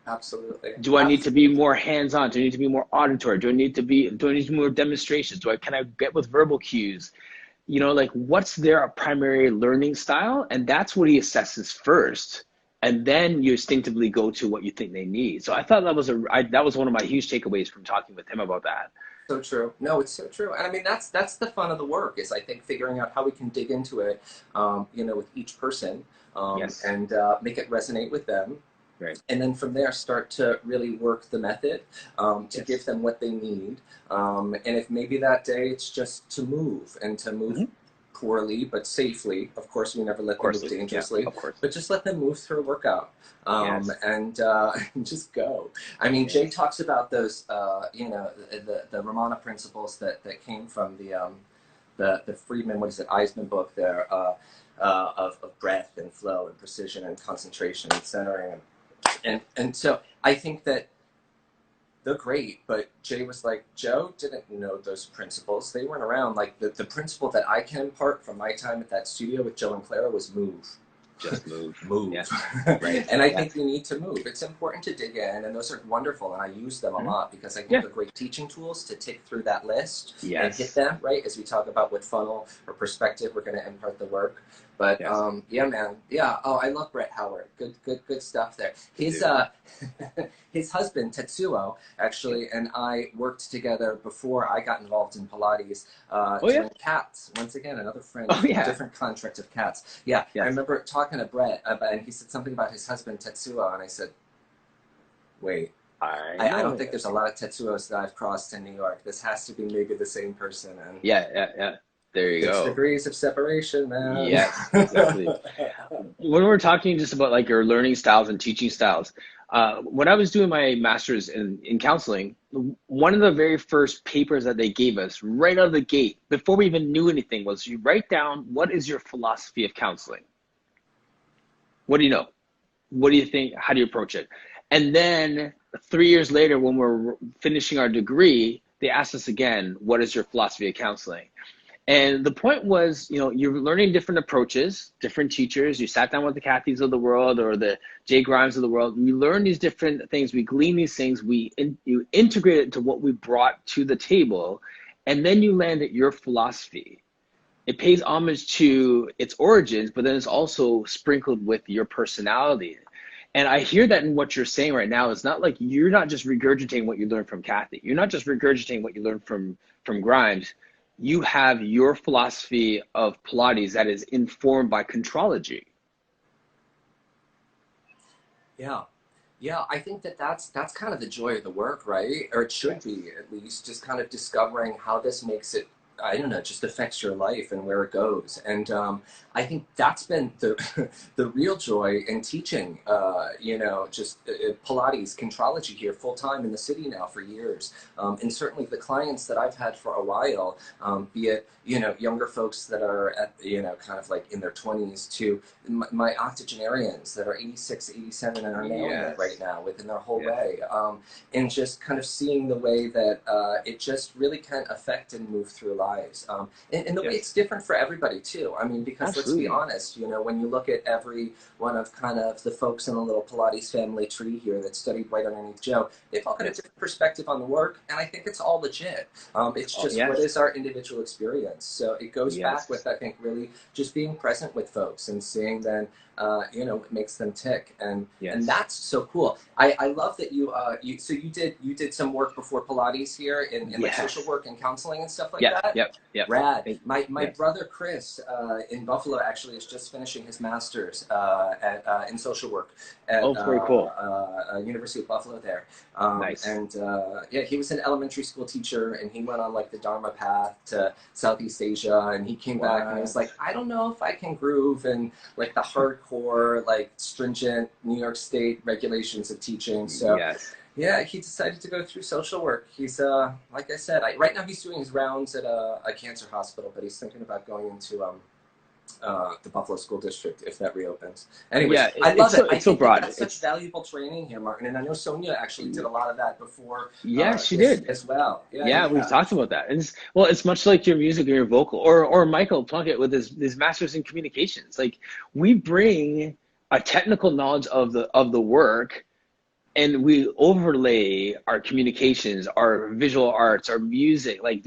Absolutely. Do I need to be more hands-on? Do I need to be more auditory? Do I need to do more demonstrations? Can I get with verbal cues? You know, like, what's their primary learning style? And that's what he assesses first. and then you instinctively go to what you think they need. So I thought that was that was one of my huge takeaways from talking with him about that. So true. No, it's so true. And I mean, that's the fun of the work, is I think figuring out how we can dig into it, with each person, Yes. and make it resonate with them. Right. And then from there, start to really work the method, to Yes. give them what they need. And if maybe that day it's just to move, and to move poorly but safely. Of course, we never let them move dangerously, of course. but just let them move through a workout, Yes. and just go. I mean, Jay talks about those, the Ramana principles that came from the Friedman, what is it, Eisman book there, of breath and flow and precision and concentration and centering. And so I think that they're great, but Jay was like, Joe didn't know those principles. They weren't around. Like the principle that I can impart from my time at that studio with Joe and Clara was move. Just move. Move. Yeah. Right. And I think we need to move. It's important to dig in, and those are wonderful, and I use them a lot, because I think they're great teaching tools to tick through that list and hit them, right, as we talk about what funnel or perspective we're going to impart the work. But yeah, man. Yeah. Oh, I love Brett Howard. Good stuff there. His his husband Tetsuo actually and I worked together before I got involved in Pilates. Doing cats. Once again, another friend. Different contract of cats. Yeah. I remember talking to Brett and he said something about his husband Tetsuo, and I said, wait. I don't think there's a lot of Tetsuos that I've crossed in New York. This has to be maybe the same person. And yeah. There you go. 6 degrees of separation, man. Yes, exactly. When we're talking just about like your learning styles and teaching styles, when I was doing my master's in counseling, one of the very first papers that they gave us right out of the gate, before we even knew anything, was you write down, what is your philosophy of counseling? What do you know? What do you think? How do you approach it? And then 3 years later, when we're finishing our degree, they asked us again, what is your philosophy of counseling? And the point was, you're learning different approaches, different teachers. You sat down with the Kathys of the world or the Jay Grimes of the world. We learn these different things. We glean these things. You integrate it into what we brought to the table, and then you land at your philosophy. It pays homage to its origins, but then it's also sprinkled with your personality. And I hear that in what you're saying right now. It's not like you're not just regurgitating what you learned from Kathy. You're not just regurgitating what you learned from Grimes. You have your philosophy of Pilates that is informed by Contrology. Yeah, I think that's kind of the joy of the work, right? Or it should be, at least, just kind of discovering how this makes it, I don't know, just affects your life and where it goes. And I think that's been the real joy in teaching, just Pilates, Contrology here full time in the city now for years. And certainly the clients that I've had for a while, be it, younger folks that are at, kind of like in their 20s to my octogenarians that are 86, 87 and are nailing it right now within their whole way. And just kind of seeing the way that it just really can affect and move through lives. And the way it's different for everybody too. I mean, because let's be honest, when you look at every one of kind of the folks in the little Pilates family tree here that studied right underneath Joe, they've all got a different perspective on the work, and I think it's all legit. It's just what is our individual experience. So it goes back with, I think, really just being present with folks and seeing then, what makes them tick, and that's so cool. I love that you did some work before Pilates here in like social work and counseling and stuff like that. Yep. Rad. My brother Chris in Buffalo actually is just finishing his master's in social work at very cool. University of Buffalo there. Nice. And he was an elementary school teacher, and he went on like the Dharma path to Southeast Asia, and he came back and he was like, I don't know if I can groove in like the hardcore, like stringent New York State regulations of teaching. So yeah, he decided to go through social work. He's like I said, right now he's doing his rounds at a cancer hospital, but he's thinking about going into the Buffalo School District if that reopens. Anyway, I love it. It's so broad. That's such valuable training here, Martin. And I know Sonia actually did a lot of that before. She did as well. We've talked about that. And it's much like your music or your vocal, or Michael Plunkett with his master's in communications. Like, we bring a technical knowledge of the work, and we overlay our communications, our visual arts, our music. Like,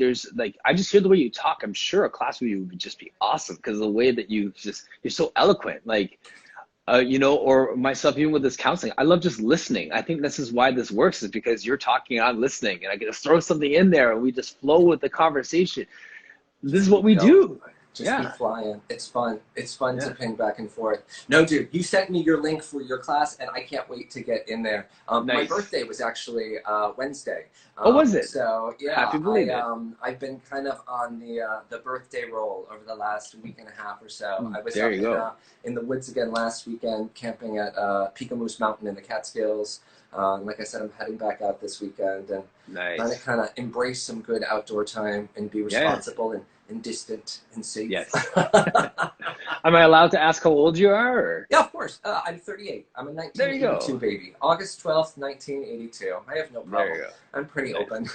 I just hear the way you talk. I'm sure a class with you would just be awesome because the way that you're so eloquent. Like, You know, or myself, even with this counseling, I love just listening. I think this is why this works, is because you're talking, I'm listening, and I can just throw something in there and we just flow with the conversation. This is Just what keep we going. do. Just keep Yeah. flying. It's fun. It's fun to Yeah. ping back and forth. No, dude, you sent me your link for your class, and I can't wait to get in there. My Nice. birthday was actually Wednesday, Oh, was it? so yeah, Happy belated. I've been kind of on the birthday roll over the last week and a half or so. I was There up you go. in the woods again last weekend, camping at Moose Mountain in the Catskills. Like I said, I'm heading back out this weekend and trying to Nice. kind of embrace some good outdoor time and be Yeah. responsible and distant and safe. Yes. Am I allowed to ask how old you are? Or? Yeah, of course. I'm 38. I'm a There you 1982 go. baby. August 12th, 1982. I have no problem. There you go. I'm pretty Nice. open.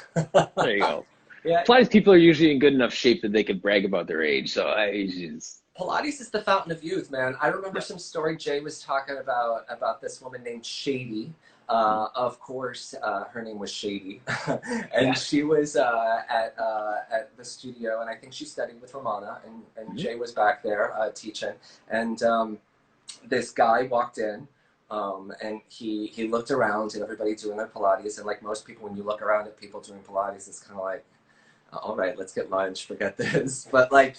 There you go. Yeah. Pilates people are usually in good enough shape that they can brag about their age. So I usually just, Pilates is the fountain of youth, man. I remember yeah. some story Jay was talking about this woman named Shady. Of course, her name was Shady, and she was at the studio, and I think she studied with Ramana, and Jay was back there teaching, and this guy walked in, and he looked around at everybody doing their Pilates, and like most people, when you look around at people doing Pilates, it's kind of like, all right, let's get lunch, forget this. But like,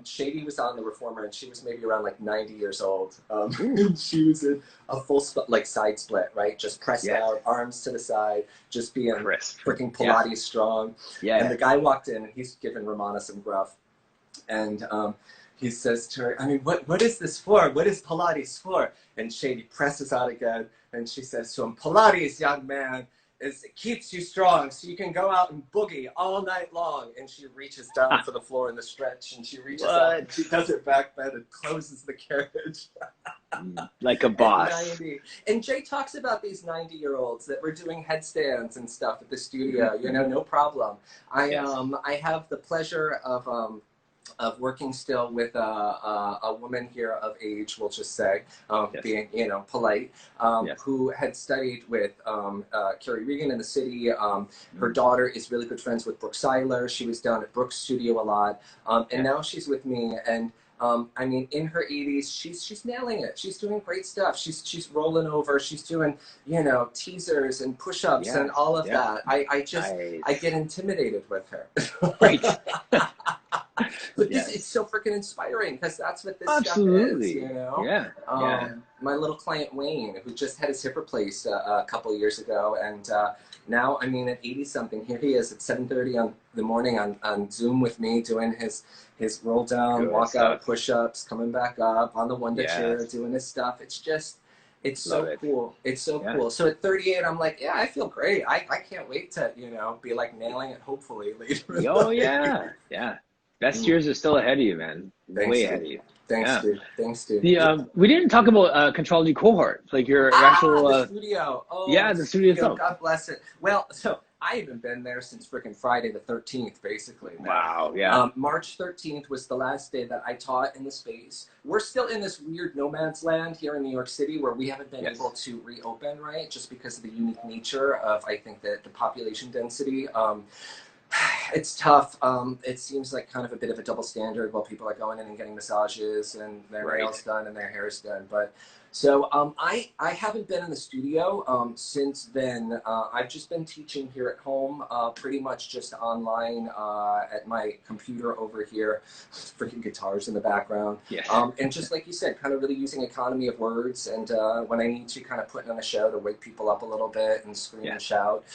Shady was on the reformer, and she was maybe around like 90 years old. And she was in a full like side split, right? Just pressed out, arms to the side, just being freaking Pilates strong. Yeah. And the guy walked in, and he's giving Ramana some gruff, and he says to her, I mean, what is this for? What is Pilates for? And Shady presses out again, and she says to him, Pilates, young man, it keeps you strong so you can go out and boogie all night long. And she reaches down for the floor in the stretch, and she reaches out, and she does her back bend and closes the carriage. Like a boss. And Jay talks about these 90-year-olds that were doing headstands and stuff at the studio, you know, no problem. I have the pleasure of working still with a woman here of age, we'll just say, being, you know, polite, who had studied with Carrie Regan in the city. Her daughter is really good friends with Brooke Seiler. She was down at Brooke's studio a lot. And now she's with me. And I mean, in her 80s, she's nailing it. She's doing great stuff. She's rolling over. She's doing, you know, teasers and push-ups and all of that. I get intimidated with her. Right. But it's so freaking inspiring, because that's what this stuff is, you know? Yeah. My little client Wayne, who just had his hip replaced a couple of years ago, and now, I mean, at 80-something, here he is at 7:30 in the morning on Zoom with me, doing his roll down, walk out, push-ups, coming back up on the wonder chair, doing his stuff. It's just, it's so cool. It's so cool. So at 38, I'm like, yeah, I feel great. I can't wait to, you know, be like nailing it, hopefully, later. Oh, yeah. Best years are still ahead of you, man. Way ahead of you. Thanks, dude. Thanks, dude. We didn't talk about Contrology Cohort, like your actual the studio. Oh, yeah, the studio itself. God bless it. Well, so I haven't been there since freaking Friday the 13th, basically. Man. Wow, yeah. March 13th was the last day that I taught in the space. We're still in this weird no man's land here in New York City, where we haven't been able to reopen, right? Just because of the unique nature of, I think, the population density. It's tough. It seems like kind of a bit of a double standard while people are going in and getting massages and their nails done and their hair's done. But so I haven't been in the studio since then. I've just been teaching here at home, pretty much just online at my computer over here. Freaking guitars in the background. And just like you said, kind of really using economy of words, and when I need to, kind of putting on a show to wake people up a little bit and scream and shout.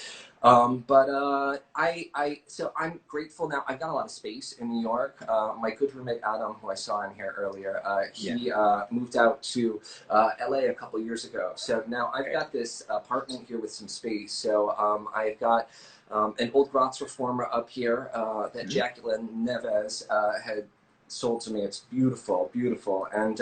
So I'm grateful now. I've got a lot of space in New York. My good roommate Adam, who I saw in here earlier, he moved out to LA a couple years ago. So now I've got this apartment here with some space. So I've got an old Gratz reformer up here that Jacqueline Neves had sold to me. It's beautiful, beautiful. And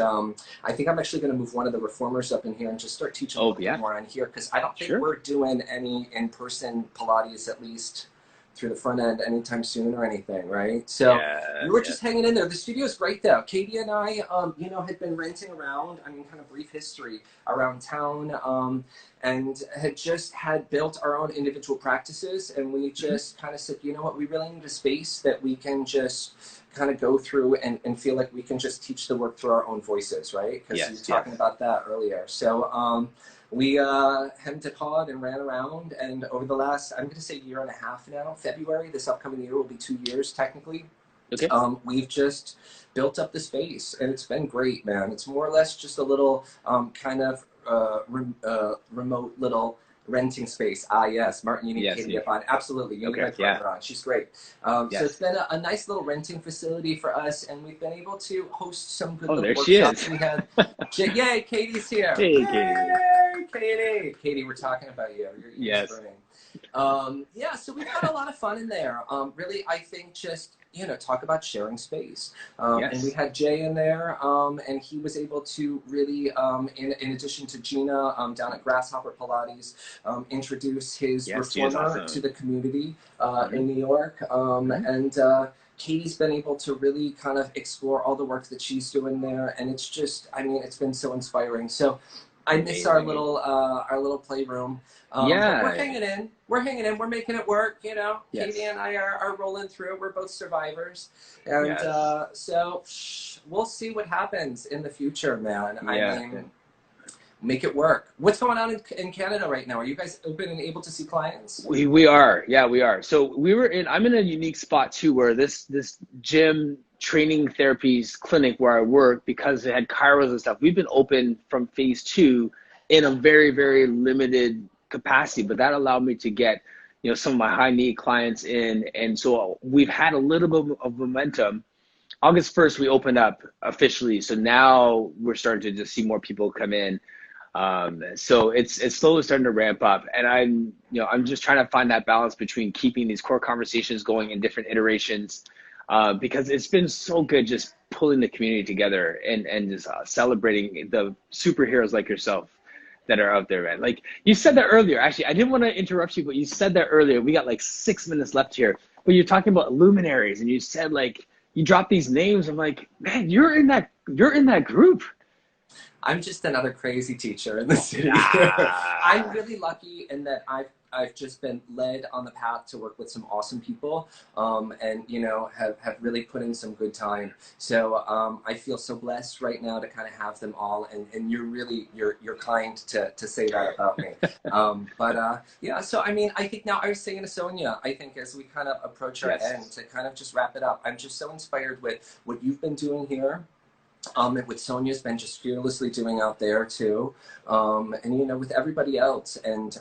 I think I'm actually going to move one of the reformers up in here and just start teaching a little bit more on here, because I don't think we're doing any in-person Pilates, at least through the front end, anytime soon or anything, right? So we were just hanging in there. The studio's great though. Katie and I, you know, had been renting around, I mean, kind of brief history around town. and had built our own individual practices. And we just kind of said, you know what, we really need a space that we can just kind of go through and feel like we can just teach the work through our own voices, right? Because you were talking about that earlier. So we hemmed and hawed and ran around, and over the last, I'm going to say, year and a half now, February, this upcoming year will be 2 years technically. Okay. We've just built up the space, and it's been great, man. It's more or less just a little kind of remote little renting space. Ah, yes, Martin, you need Katie up on. Absolutely, you need my partner on. She's great. So it's been a nice little renting facility for us, and we've been able to host some good little workshops. We had, yay, Katie's here. Hey, Katie. Katie. Katie, we're talking about you. You're burning. Yeah, so we've had a lot of fun in there. Really, I think just, you know, talk about sharing space. And we had Jay in there, and he was able to really, in addition to Gina down at Grasshopper Pilates, introduce his reformer to the community in New York. And Katie's been able to really kind of explore all the work that she's doing there. And it's just, I mean, it's been so inspiring. So I miss our little playroom. We're hanging in. We're making it work. You know, Katie and I are rolling through. We're both survivors, and so we'll see what happens in the future, man. I mean, make it work. What's going on in Canada right now? Are you guys open and able to see clients? We are. Yeah, we are. So I'm in a unique spot too, where this gym training therapies clinic where I work, because it had chiros and stuff, we've been open from phase 2 in a very, very limited capacity, but that allowed me to get, you know, some of my high need clients in. And so we've had a little bit of momentum. August 1st, we opened up officially. So now we're starting to just see more people come in. So it's slowly starting to ramp up, and I'm just trying to find that balance between keeping these core conversations going in different iterations, because it's been so good just pulling the community together and just celebrating the superheroes like yourself that are out there, man. Like you said that earlier. Actually, I didn't want to interrupt you, but you said that earlier. We got like 6 minutes left here, but you're talking about luminaries, and you said, like, you dropped these names. I'm like, man, you're in that group. I'm just another crazy teacher in the city. I'm really lucky in that I've just been led on the path to work with some awesome people, and, you know, have really put in some good time. So I feel so blessed right now to kind of have them all, and you're kind to say that about me. Yeah, so I mean, I think now I was saying to Sonia, I think as we kind of approach our end, to kind of just wrap it up, I'm just so inspired with what you've been doing here. And what Sonia's been just fearlessly doing out there too, and, you know, with everybody else. And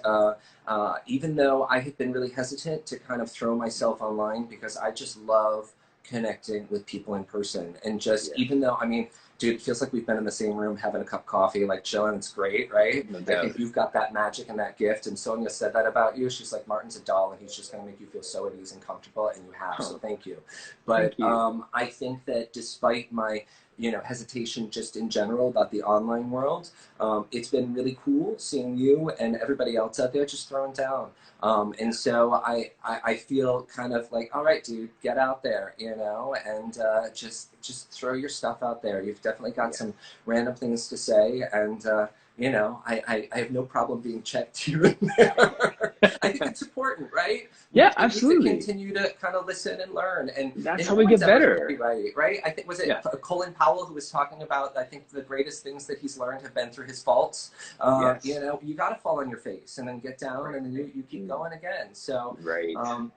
even though I had been really hesitant to kind of throw myself online, because I just love connecting with people in person, and just even though, I mean, dude, it feels like we've been in the same room having a cup of coffee, like chilling. It's great, right? I think you've got that magic and that gift. And Sonia said that about you. She's like, Martin's a doll, and he's just going to make you feel so at ease and comfortable, and you have. So thank you. But I think that despite my, you know, hesitation just in general about the online world, it's been really cool seeing you and everybody else out there just throwing down. And so I feel kind of like, all right, dude, get out there, you know, and just throw your stuff out there. You've definitely got some random things to say, and you know, I have no problem being checked here and there. I think it's important, right? Yeah, absolutely. We need to continue to kind of listen and learn, and that's how we get better. Right? I think, was it Colin Powell who was talking about, I think the greatest things that he's learned have been through his faults. You know, you got to fall on your face and then get down, and then you keep going again. So,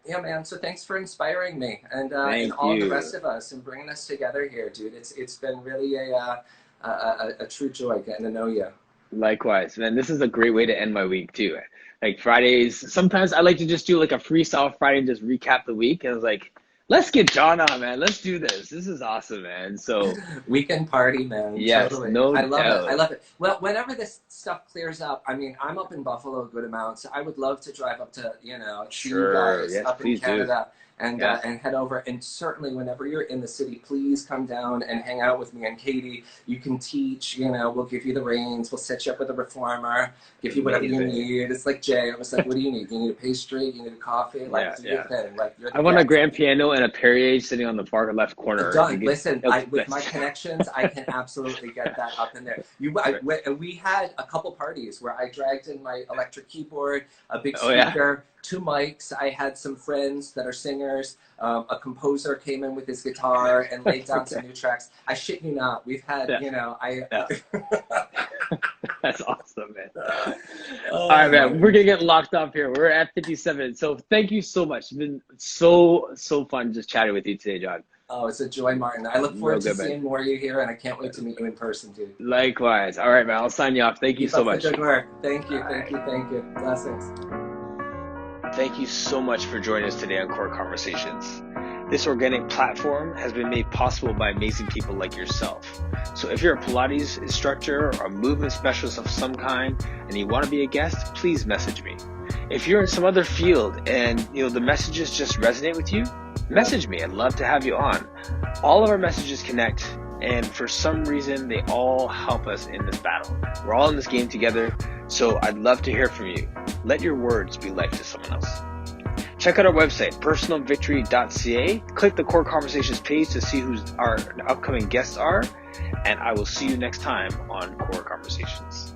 yeah, man. So thanks for inspiring me, and all the rest of us, and bringing us together here, dude. It's been really a true joy getting to know you. Likewise, man. This is a great way to end my week too. Like Fridays, sometimes I like to just do like a freestyle Friday and just recap the week. And I was like, let's get Jon on, man. Let's do this. This is awesome, man. So weekend party, man. Yes, totally. no I love doubt. it. I love it. Well, whenever this stuff clears up, I mean, I'm up in Buffalo a good amount, so I would love to drive up to, you know, see you guys up in Canada. and head over. And certainly, whenever you're in the city, please come down and hang out with me and Katie. You can teach. We'll give you the reins. We'll set you up with a reformer. Give you whatever you need. It's like Jay. I was like, what do you need? You need a pastry? You need a coffee? Like, do your thing. Like, I want a grand piano and a Perrier sitting on the far left corner. Done. Listen, with my connections, I can absolutely get that up in there. We had a couple parties where I dragged in my electric keyboard, a big speaker, 2 mics. I had some friends that are singers. A composer came in with his guitar and laid down some new tracks. I shit you not. We've had, That's awesome, man. All right, man. We're going to get locked up here. We're at 57. So thank you so much. It's been so fun just chatting with you today, Jon. Oh, it's a joy, Martin. I look forward to seeing more of you here, and I can't wait to meet you in person, dude. Likewise. All right, man. I'll sign you off. Thank you so much. Good work. Thank you. Blessings. Thank you so much for joining us today on Core Conversations. This organic platform has been made possible by amazing people like yourself. So if you're a Pilates instructor or a movement specialist of some kind and you want to be a guest, please message me. If you're in some other field and the messages just resonate with you, message me. I'd love to have you on. All of our messages connect, and for some reason, they all help us in this battle. We're all in this game together, so I'd love to hear from you. Let your words be life to someone else. Check out our website, personalvictory.ca. Click the Core Conversations page to see who our upcoming guests are, and I will see you next time on Core Conversations.